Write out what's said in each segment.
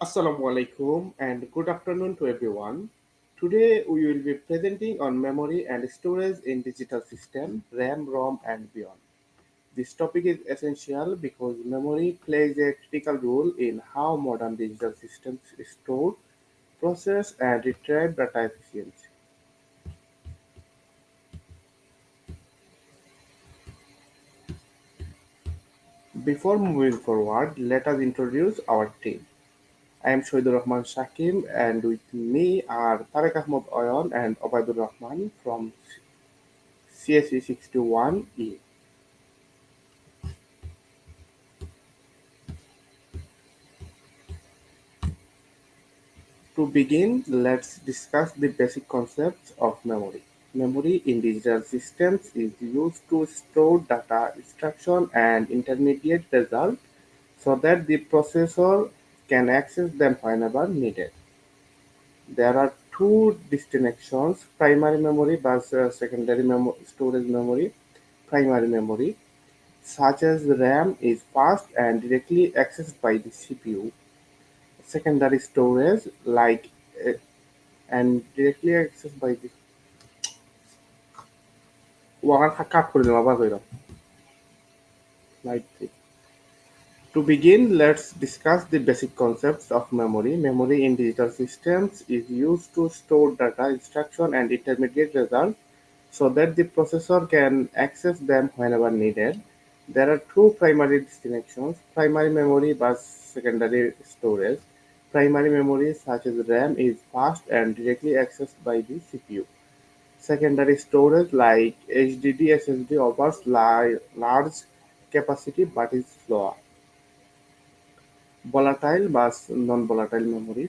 Assalamu alaikum and good afternoon to everyone. Today we will be presenting on memory and storage in digital system, RAM, ROM and beyond. This topic is essential because memory plays a critical role in how modern digital systems store, process and retrieve data efficiently. Before moving forward, let us introduce our team. I am Shoidur Rahman Shakim and with me are Tarek Ahmed Oyon and Obaidur Rahman from CSE 61E. To begin, let's discuss the basic concepts of memory. Memory in digital systems is used to store data, instruction, and intermediate results so that the processor can access them whenever needed. There are two distinctions: primary memory versus secondary storage memory. Primary memory, such as RAM, is fast and directly accessed by the CPU. Secondary storage, like and directly accessed by the কাট করে দিলাম আবার কইরাম light থেকে। To begin, let's discuss the basic concepts of memory. Memory in digital systems is used to store data, instruction, and intermediate results so that the processor can access them whenever needed. There are two primary distinctions: primary memory versus secondary storage. Primary memory, such as RAM, is fast and directly accessed by the CPU. Secondary storage, like HDD SSD, offers large capacity but is slower. Volatile but non-volatile memory.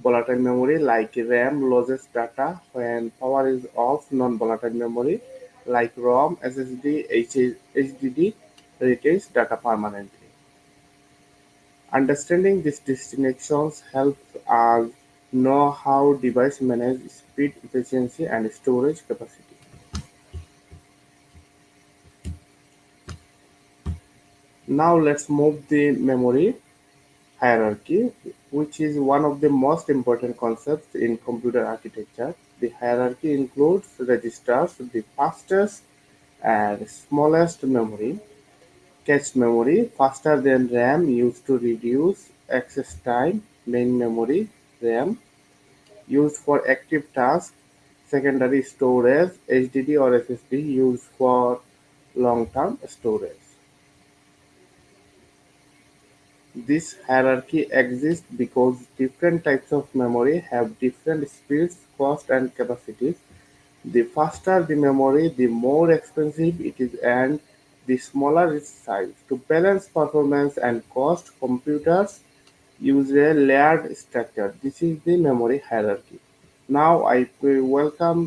Volatile memory like RAM loses data when power is off. Non-volatile memory like ROM, SSD, HDD retains data permanently. Understanding these distinctions helps us know how device manage speed, efficiency, and storage capacity. Now let's move the memory hierarchy, which is one of the most important concepts in computer architecture. The hierarchy includes registers, the fastest and smallest memory, cache memory, faster than RAM, used to reduce access time, main memory, RAM, used for active tasks, secondary storage, HDD or SSD, used for long-term storage. This hierarchy exists because different types of memory have different speeds, cost, and capacities. The faster the memory, the more expensive it is, and the smaller its size. To balance performance and cost, computers use a layered structure. This is the memory hierarchy. Now I will welcome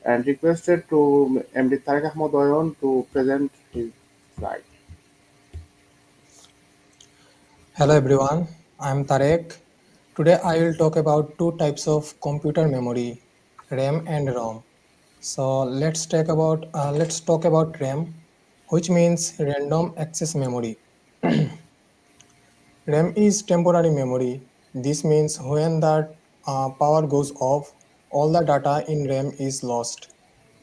and requested to MD Tariq Ahmad Oyon to present his slide. Hello everyone, I'm Tarek. Today I will talk about two types of computer memory, RAM and ROM. So let's talk about RAM, which means random access memory. RAM is temporary memory. This means when the power goes off, all the data in RAM is lost.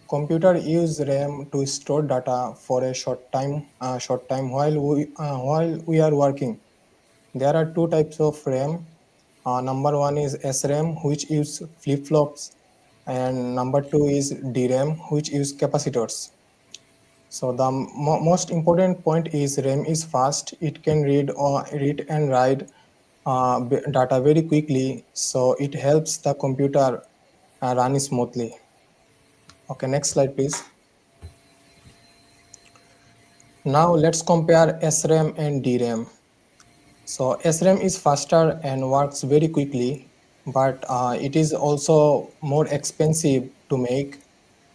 Computer use RAM to store data for a short time while we are working. There are two types of RAM. Number one is SRAM, which use flip-flops, and number two is DRAM, which use capacitors. So the most important point is RAM is fast. It can read and write data very quickly, so it helps the computer run smoothly. Okay, next slide, please. Now let's compare SRAM and DRAM. So SRAM is faster and works very quickly, but it is also more expensive to make.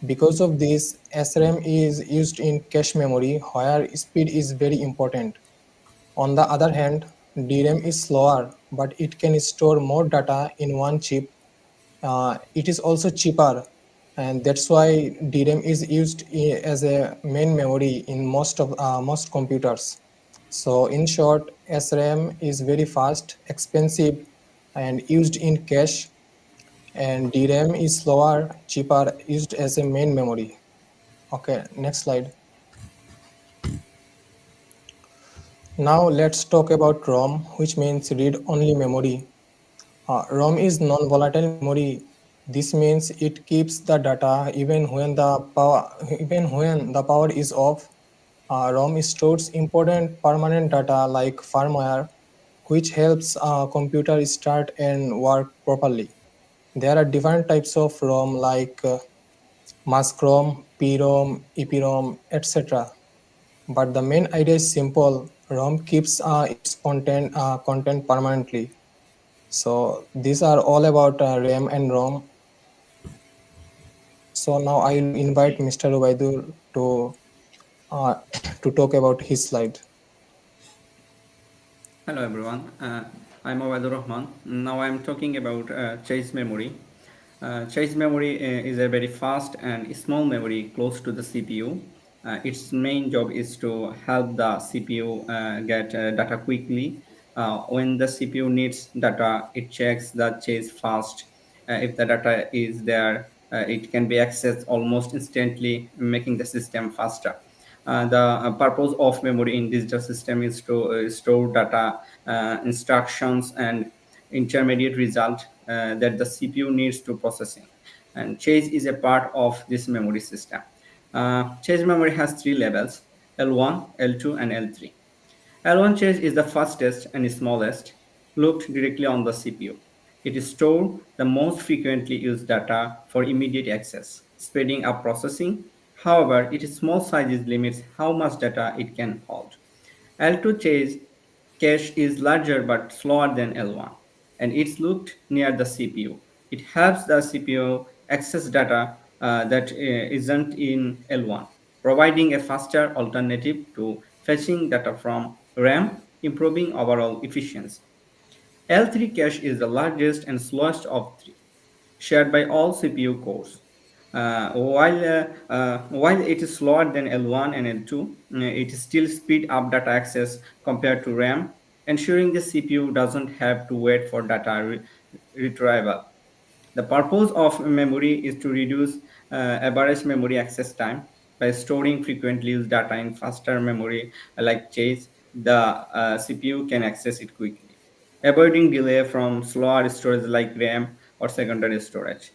Because of this, SRAM is used in cache memory where speed is very important. On the other hand, DRAM is slower, but it can store more data in one chip. It is also cheaper, and that's why DRAM is used as a main memory in most computers. So in short, SRAM is very fast, expensive, and used in cache, and DRAM is slower, cheaper, used as a main memory. Okay, next slide. Now let's talk about ROM, which means read-only memory. ROM is non-volatile memory. This means it keeps the data even when the power is off. ROM stores important permanent data like firmware, which helps a computer start and work properly. There are different types of ROM like mask ROM, PROM, EPROM, etc. But the main idea is simple. ROM keeps its content permanently. So these are all about RAM and ROM. So now I will invite Mr. Ubaidur to uh, to talk about his slide. Hello everyone, I'm Awaidur Rahman. Now I'm talking about chase memory. Chase memory is a very fast and small memory close to the CPU. Its main job is to help the CPU get data quickly. When the CPU needs data, it checks the chase fast. If the data is there, it can be accessed almost instantly, making the system faster. The purpose of memory in digital system is to store data, instructions, and intermediate result that the CPU needs to processing. And chase is a part of this memory system. Chase memory has three levels: L1, L2, and L3. L1 chase is the fastest and smallest, looked directly on the CPU. It stores the most frequently used data for immediate access, speeding up processing. However, its small size limits how much data it can hold. L2 chase cache is larger but slower than L1, and it's looked near the CPU. It helps the CPU access data that not in L1, providing a faster alternative to fetching data from RAM, improving overall efficiency. L3 cache is the largest and slowest of three, shared by all CPU cores. While it is slower than L1 and L2, it still speed up data access compared to RAM, ensuring the CPU doesn't have to wait for data retrieval. The purpose of memory is to reduce average memory access time by storing frequently used data in faster memory like chase. The CPU can access it quickly, avoiding delay from slower storage like RAM or secondary storage.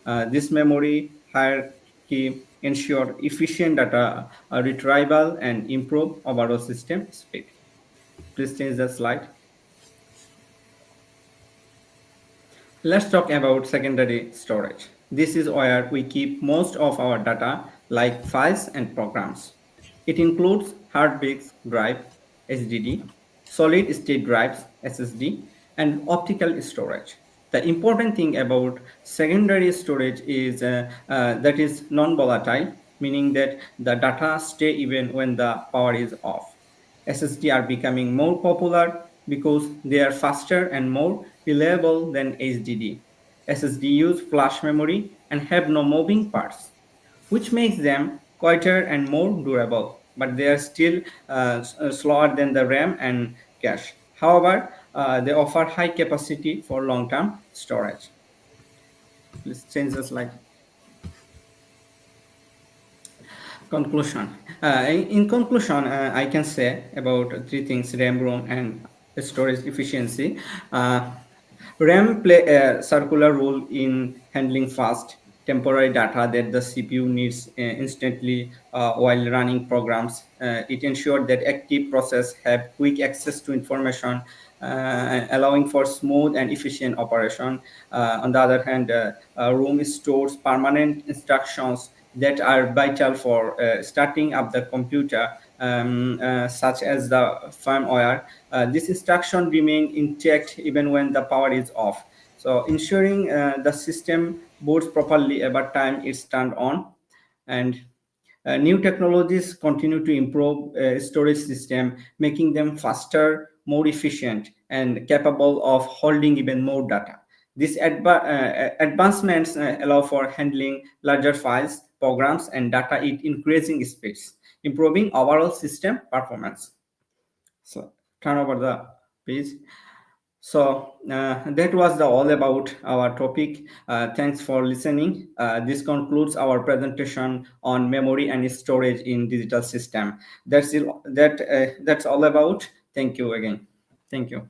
This memory hierarchy ensure efficient data retrieval and improve overall system speed. Please change the slide. Let's talk about secondary storage. This is where we keep most of our data like files and programs. It includes hard disk drive, HDD, solid state drives, SSD, and optical storage. The important thing about secondary storage is that is non-volatile, meaning that the data stay even when the power is off. SSD are becoming more popular because they are faster and more reliable than HDD. SSD use flash memory and have no moving parts, which makes them quieter and more durable, but they are still slower than the RAM and cache. However, they offer high capacity for long-term storage. Let's change the slide. Conclusion. In conclusion, I can say about three things: RAM, ROM, and storage efficiency. RAM play a circular role in handling fast temporary data that the CPU needs instantly while running programs. It ensures that active process have quick access to information, allowing for smooth and efficient operation. On the other hand, ROM stores permanent instructions that are vital for starting up the computer, such as the firmware. This instruction remain intact even when the power is off. So ensuring the system boots properly every time it's turned on. And new technologies continue to improve storage system, making them faster, more efficient, and capable of holding even more data. These advancements allow for handling larger files, programs, and data at increasing speeds, improving overall system performance. So turn over the page. That was all about our topic. Thanks for listening. This concludes our presentation on memory and storage in digital system. That's all about. Thank you again. Thank you.